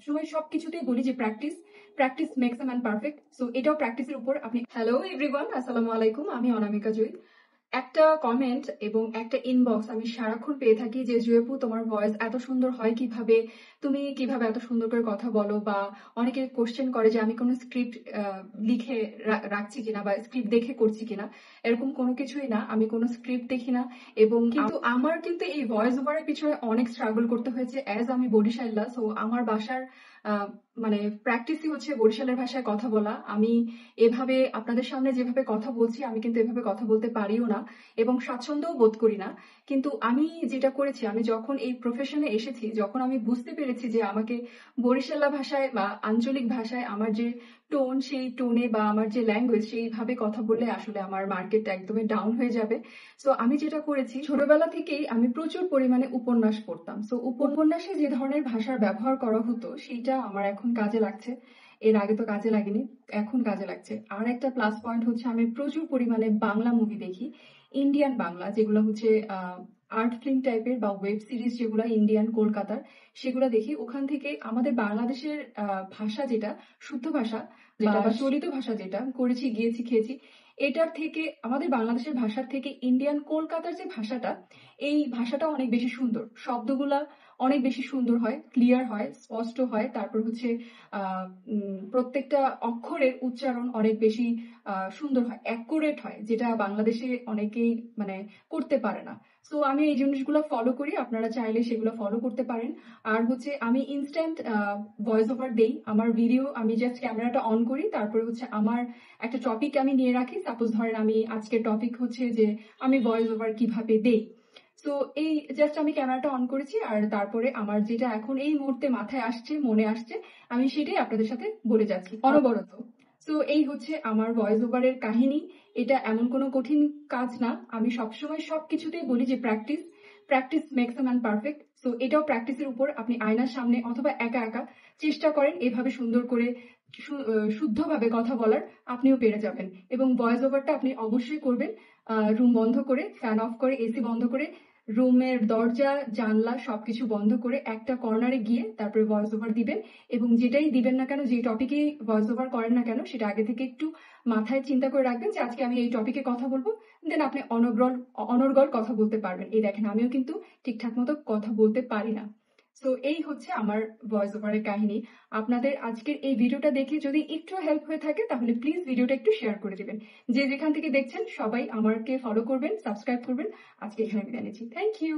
সবসময় সবকিছুতেই বলি যে practice practice makes a man perfect. So এটাও প্র্যাকটিসের উপর আপনি। হ্যালো এভরিওয়ান, আসসালামু আলাইকুম, আমি অনামিকা জুই। একটা কমেন্ট এবং একটা ইনবক্স আমি সারাক্ষণ পেয়ে থাকি যে জুয়েপু তোমার ভয়েস এত সুন্দর হয় কিভাবে, তুমি কিভাবে এত সুন্দর করে কথা বলো, বা অনেকে কোশ্চেন করে যে আমি কোনো স্ক্রিপ্ট লিখে রাখছি কিনা বা স্ক্রিপ্ট দেখে করছি কিনা। এরকম কোনো কিছুই না, আমি কোনো স্ক্রিপ্ট দেখি না। এবং কিন্তু আমার কিন্তু এই ভয়েস ওভারের পিছনে অনেক স্ট্রাগল করতে হয়েছে। অ্যাজ আমি বরিশাল্লা, সো আমার বাসার আহ, মানে প্র্যাকটিসই হচ্ছে বরিশালের ভাষায় কথা বলা। আমি এভাবে আপনাদের সামনে যেভাবে কথা বলছি, আমি কিন্তু এভাবে কথা বলতে পারিও না এবং স্বাচ্ছন্দ্যও বোধ করি না। কিন্তু আমি যেটা করেছি, আমি যখন এই প্রফেশনে এসেছি, যখন আমি বুঝতে পেরেছি যে আমাকে বরিশাল্লা ভাষায় বা আঞ্চলিক ভাষায় আমার যে টোন, সেই টোনে বা আমার যে ল্যাঙ্গুয়েজ, সেইভাবে কথা বললে আসলে আমার মার্কেট একদমই ডাউন হয়ে যাবে। সো আমি যেটা করেছি, ছোটবেলা থেকেই আমি প্রচুর পরিমাণে উপন্যাস পড়তাম। সো উপন্যাসে যে ধরনের ভাষার ব্যবহার করা হতো সেইটা আমার এখন কাজে লাগছে। এর আগে তো কাজে লাগেনি, এখন কাজে লাগছে। আর একটা প্লাস পয়েন্ট হচ্ছে আমি প্রচুর পরিমাণে বাংলা মুভি দেখি, ইন্ডিয়ান বাংলা, যেগুলো হচ্ছে আর্ট ফিল্ম টাইপের বা ওয়েব সিরিজ, যেগুলো ইন্ডিয়ান কলকাতার, সেগুলো দেখি। ওখান থেকে আমাদের বাংলাদেশের ভাষা যেটা শুদ্ধ ভাষা, যেটা বা চলিত ভাষা, যেটা করেছি, গিয়েছি, খেয়েছি, এটার থেকে, আমাদের বাংলাদেশের ভাষার থেকে ইন্ডিয়ান কলকাতার যে ভাষাটা, এই ভাষাটা অনেক বেশি সুন্দর। শব্দগুলা অনেক বেশি সুন্দর হয়, ক্লিয়ার হয়, স্পষ্ট হয়। তারপর হচ্ছে প্রত্যেকটা অক্ষরের উচ্চারণ অনেক বেশি সুন্দর হয়, অ্যাকুরেট হয়, যেটা বাংলাদেশে অনেকেই মানে করতে পারে না। সো আমি এই জিনিসগুলো ফলো করি, আপনারা চাইলে সেগুলো ফলো করতে পারেন। আর হচ্ছে আমি ইনস্ট্যান্ট ভয়েস ওভার দেই। আমার ভিডিও, আমি জাস্ট ক্যামেরাটা অন করি, তারপরে হচ্ছে আমার একটা টপিক আমি নিয়ে রাখি। সাপোজ ধরেন আমি আজকের টপিক হচ্ছে যে আমি ভয়েস ওভার কিভাবে দেই। সো এই জাস্ট আমি ক্যামেরাটা অন করেছি, আর তারপরে আমার যেটা এখন এই মুহূর্তে মাথায় আসছে, মনে আসছে, আমি সেটাই আপনাদের সাথে বলে যাচ্ছি অনবরত। সো এই হচ্ছে আমার ভয়েস ওভারের কাহিনী। এটা এমন কোনো কঠিন কাজ না। আমি সবসময় সবকিছুতেই বলি যে practice practice makes a man perfect. So এটাও প্র্যাকটিসের উপর। আপনি আয়নার সামনে অথবা একা একা চেষ্টা করেন এভাবে সুন্দর করে শুদ্ধভাবে কথা বলার, আপনিও পেরে যাবেন। এবং ভয়েস ওভারটা আপনি অবশ্যই করবেন রুম বন্ধ করে, ফ্যান অফ করে, এসি বন্ধ করে, রুমের দরজা জানলা সবকিছু বন্ধ করে একটা কর্নারে গিয়ে তারপরে ভয়েস ওভার দিবেন। এবং যেটাই দিবেন না কেন, যে টপিকে ভয়েস ওভার করেন না কেন, সেটা আগে থেকে একটু মাথায় চিন্তা করে রাখবেন যে আজকে আমি এই টপিকে কথা বলবো। দেন আপনি অনর্গল কথা বলতে পারবেন। এই দেখেন, আমিও কিন্তু ঠিকঠাক মতো কথা বলতে পারি না। সো এই হচ্ছে আমার ভয়েস ওভারের কাহিনী। আপনাদের আজকের এই ভিডিওটা দেখে যদি একটু হেল্প হয়ে থাকে, তাহলে প্লিজ ভিডিওটা একটু শেয়ার করে দিবেন। যে যেখান থেকে দেখছেন সবাই আমাকে ফলো করবেন, সাবস্ক্রাইব করবেন। আজকে এখানে বিদায় নিচ্ছি। Thank you.